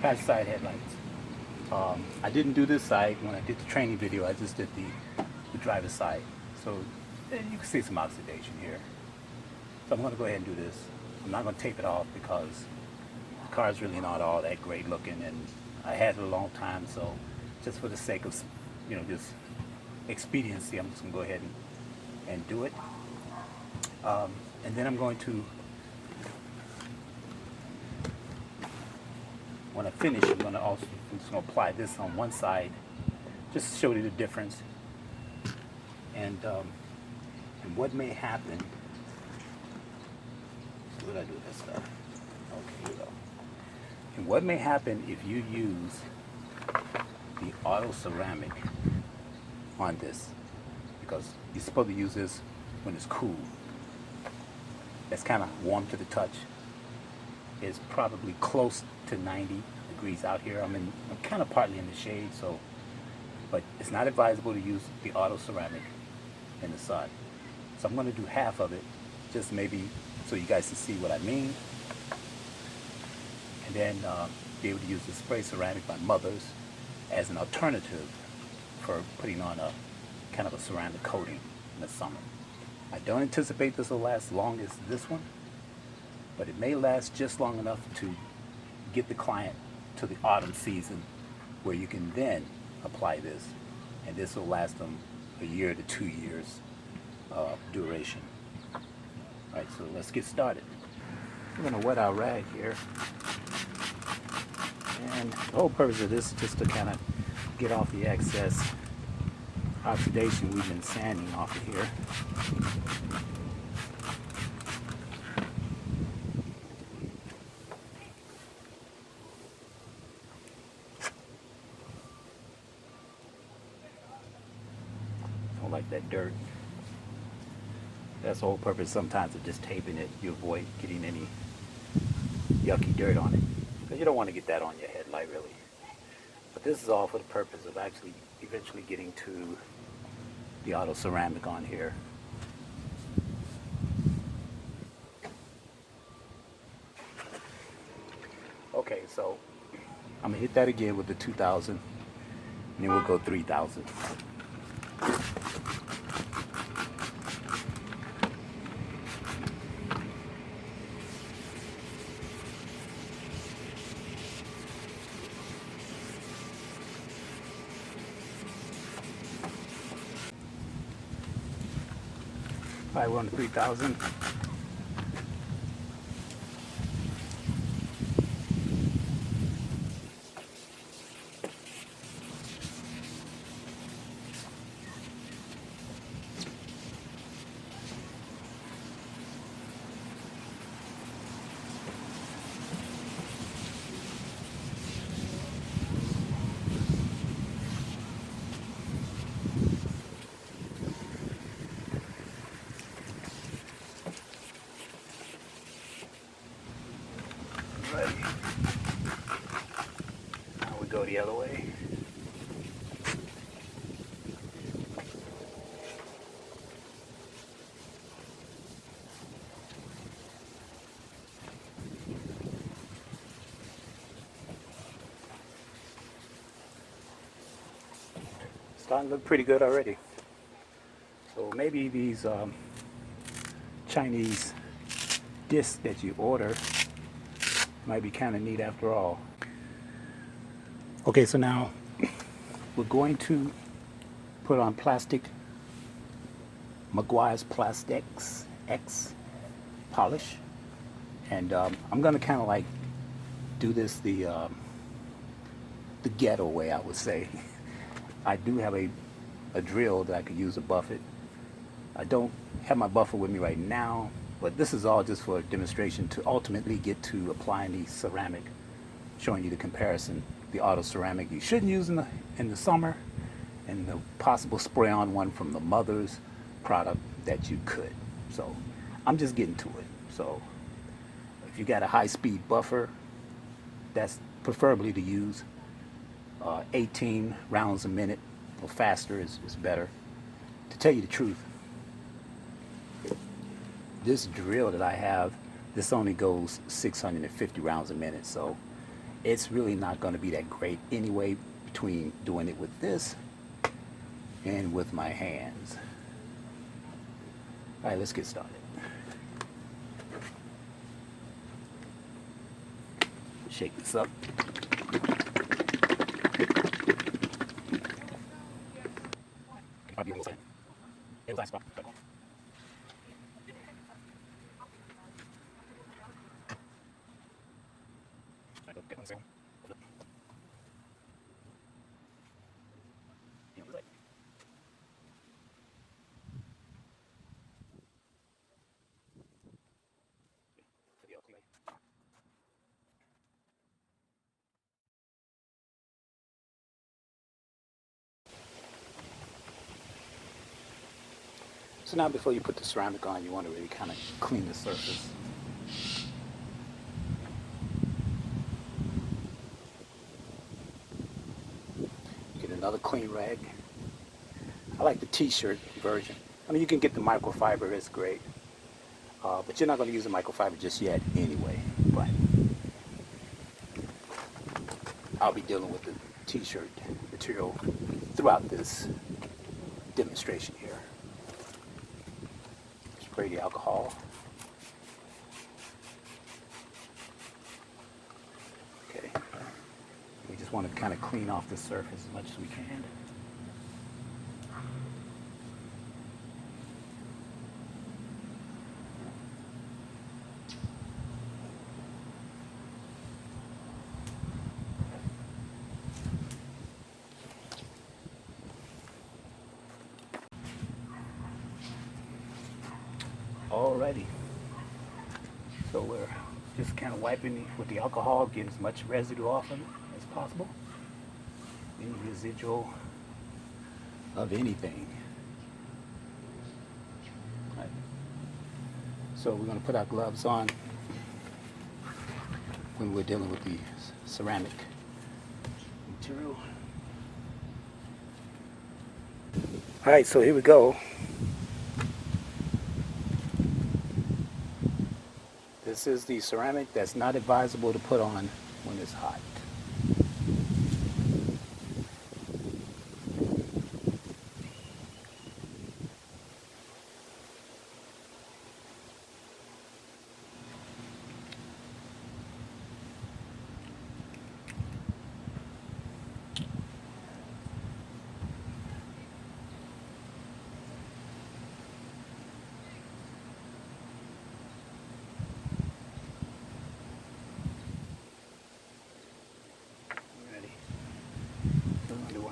Passenger side headlights. I didn't do this side when I did the training video. I just did the driver's side. So you can see some oxidation here. So I'm going to go ahead and do this. I'm not going to tape it off because the car is really not all that great looking, and I had it a long time. So just for the sake of, just expediency, I'm just going to go ahead and do it. And then I'm going to, when I finish, I'm just going to apply this on one side, just to show you the difference. And what may happen. What did I do with that stuff? Okay, here we go. And what may happen if you use the auto ceramic on this, because you're supposed to use this when it's cool. That's kind of warm to the touch. It's probably close to 90 degrees out here. I'm kind of partly in the shade, so, but it's not advisable to use the auto ceramic in the sun. So I'm going to do half of it, just maybe so you guys can see what I mean, and then be able to use the spray ceramic by Mother's as an alternative for putting on a kind of a ceramic coating in the summer. I don't anticipate this will last as long as this one, but it may last just long enough to get the client to the autumn season where you can then apply this, and this will last them a year to 2 years duration. All right, so let's get started. We're going to wet our rag here, and the whole purpose of this is just to kind of get off the excess oxidation we've been sanding off of here. Don't like that dirt. That's the whole purpose sometimes of just taping it. You avoid getting any yucky dirt on it, because you don't want to get that on your headlight really. But this is all for the purpose of actually eventually getting to the auto ceramic on here. Okay, so I'm gonna hit that again with the 2000, and then we'll go 3000. All right, we're on the 3000. Right. Now we go the other way. Starting to look pretty good already. So maybe these Chinese discs that you order might be kind of neat after all. Okay, so now we're going to put on plastic, Meguiar's Plastics X polish, and I'm going to kind of like do this the ghetto way, I would say. I do have a drill that I could use to buff it. I don't have my buffer with me right now, but this is all just for a demonstration to ultimately get to applying the ceramic, showing you the comparison, the auto ceramic you shouldn't use in the summer, and the possible spray-on one from the Mother's product that you could. So I'm just getting to it. So if you got a high-speed buffer, that's preferably to use 18 rounds a minute or faster is better. To tell you the truth, this drill that I have, this only goes 650 rounds a minute, so it's really not going to be that great anyway between doing it with this and with my hands. All right, let's get started. Shake this up. So now before you put the ceramic on, you want to really kind of clean the surface. Get another clean rag. I like the t-shirt version. I mean, you can get the microfiber, it's great. But you're not going to use the microfiber just yet anyway. But I'll be dealing with the t-shirt material throughout this demonstration here. Spray the alcohol. Okay. We just want to kind of clean off the surface as much as we can. Alrighty. So we're just kind of wiping with the alcohol, getting as much residue off of it as possible. Any residual of anything. Right. So we're going to put our gloves on when we're dealing with the ceramic material. Alright, so here we go. This is the ceramic that's not advisable to put on when it's hot.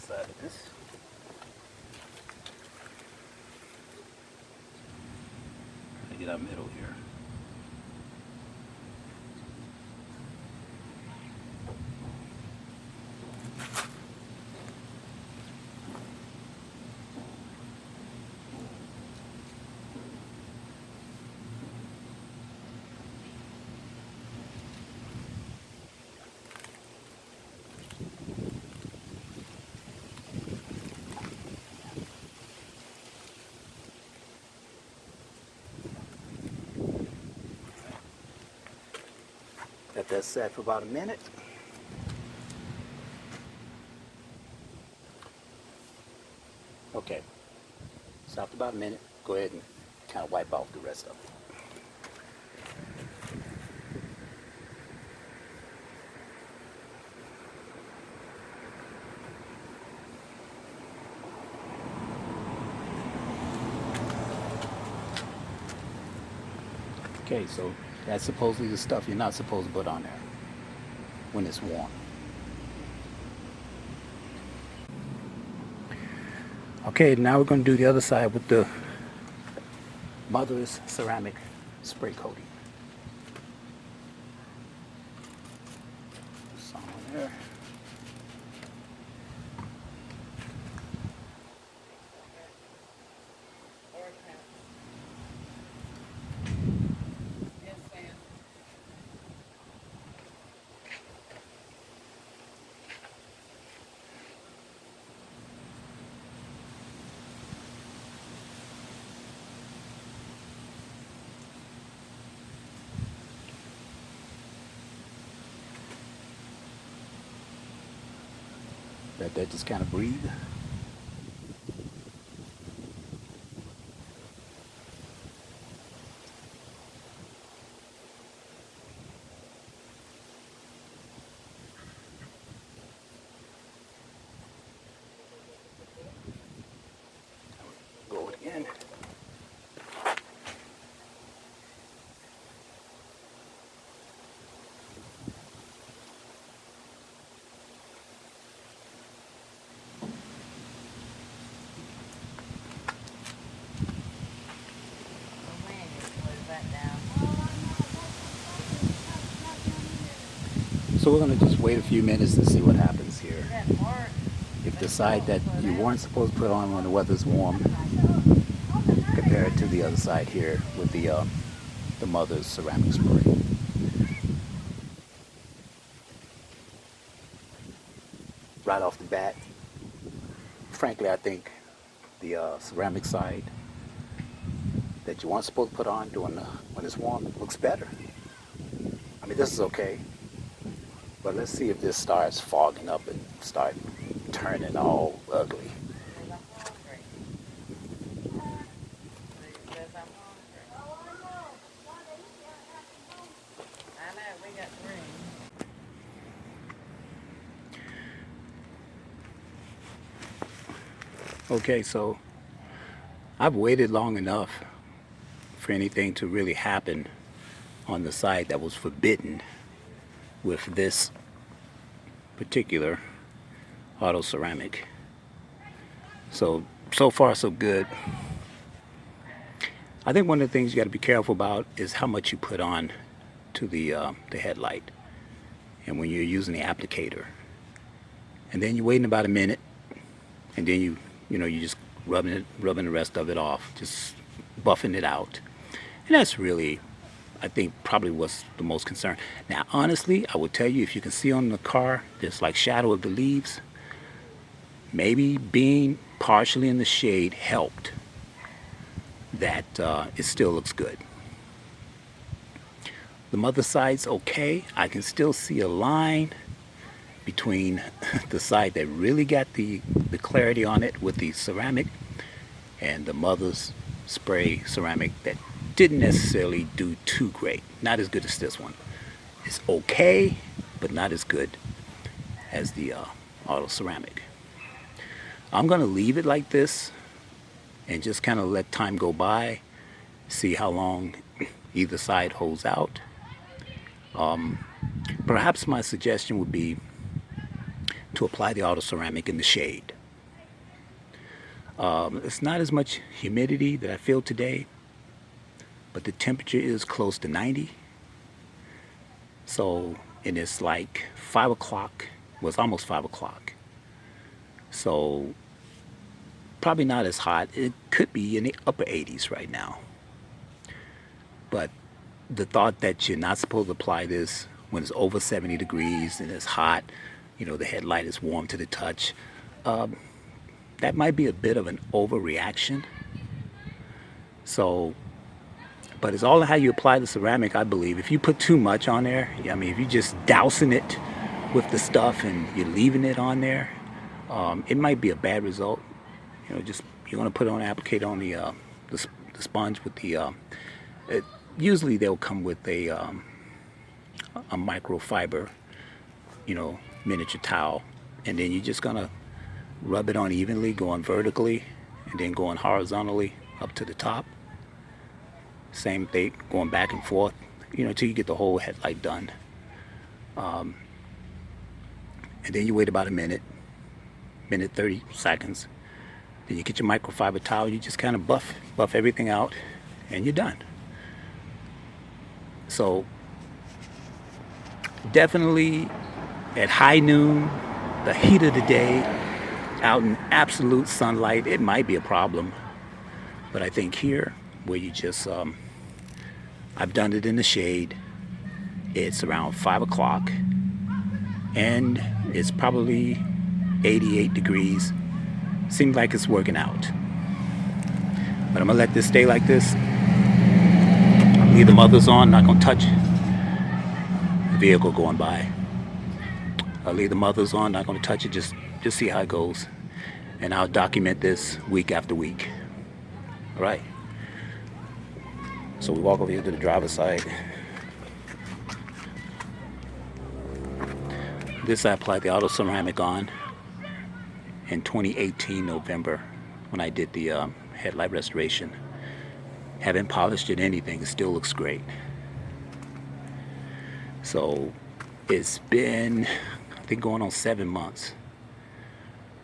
Side of this. Try to get our middle here. Let that set for about a minute. Okay, so after about a minute, go ahead and kind of wipe off the rest of it. Okay, so that's supposedly the stuff you're not supposed to put on there when it's warm. Okay, now we're going to do the other side with the mother's ceramic spray coating. Some on there. Let that just kind of breathe. Go again. So we're going to just wait a few minutes and see what happens here. If the side that you weren't supposed to put on when the weather's warm, compare it to the other side here with the mother's ceramic spray. Right off the bat, frankly, I think the ceramic side that you weren't supposed to put on when it's warm looks better. I mean, this is okay. But let's see if this starts fogging up and start turning all ugly. Okay, so I've waited long enough for anything to really happen on the side that was forbidden with this particular auto ceramic. So far so good. I think one of the things you got to be careful about is how much you put on to the headlight, and when you're using the applicator, and then you're waiting about a minute, and then you just rubbing the rest of it off, just buffing it out, and that's really, I think, probably what's the most concern. Now, honestly, I would tell you, if you can see on the car, there's like shadow of the leaves. Maybe being partially in the shade helped that it still looks good. The mother side's okay. I can still see a line between the side that really got the clarity on it with the ceramic and the mother's spray ceramic that didn't necessarily do too great. Not as good as this one. It's okay, but not as good as the auto ceramic. I'm going to leave it like this and just kind of let time go by, see how long either side holds out. Perhaps my suggestion would be to apply the auto ceramic in the shade. It's not as much humidity that I feel today, but the temperature is close to 90. So, and it's like 5 o'clock. Well, it's almost 5 o'clock. So, probably not as hot. It could be in the upper 80s right now. But the thought that you're not supposed to apply this when it's over 70 degrees and it's hot, the headlight is warm to the touch, that might be a bit of an overreaction. So, but it's all how you apply the ceramic, I believe. If you put too much on there, I mean, if you're just dousing it with the stuff and you're leaving it on there, it might be a bad result. Just you're going to put it on, applicator on the sponge with the. Usually they'll come with a microfiber, miniature towel, and then you're just gonna rub it on evenly, going vertically, and then going horizontally up to the top. Same thing, going back and forth, until you get the whole headlight done. And then you wait about a minute 30 seconds. Then you get your microfiber towel, you just kind of buff everything out, and you're done. So definitely at high noon, the heat of the day, out in absolute sunlight, it might be a problem. But I think here, where you just, I've done it in the shade, it's around 5 o'clock, and it's probably 88 degrees. Seems like it's working out. But I'm gonna let this stay like this. I'll leave the mothers on, not gonna touch the vehicle going by. I leave the muzzles on, not going to touch it, just see how it goes. And I'll document this week after week. All right. So we walk over here to the driver's side. This I applied the auto ceramic on in 2018 November when I did the headlight restoration. Haven't polished it, anything. It still looks great. So it's been, I think, going on 7 months.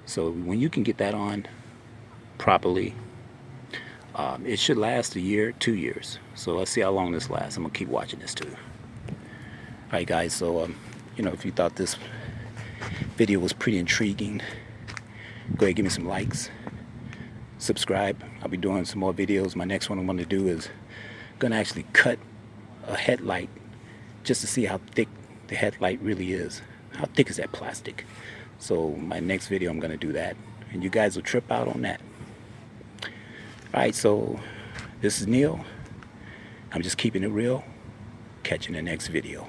So when you can get that on properly, it should last a year, 2 years. So let's see how long this lasts. I'm gonna keep watching this too. All right, guys. So you know, if you thought this video was pretty intriguing, go ahead, give me some likes, subscribe. I'll be doing some more videos. My next one I'm going to do is gonna actually cut a headlight just to see how thick the headlight really is. How thick is that plastic? So my next video I'm gonna do that, and you guys will trip out on that. Alright, so this is Neil. I'm just keeping it real. Catch you in the next video.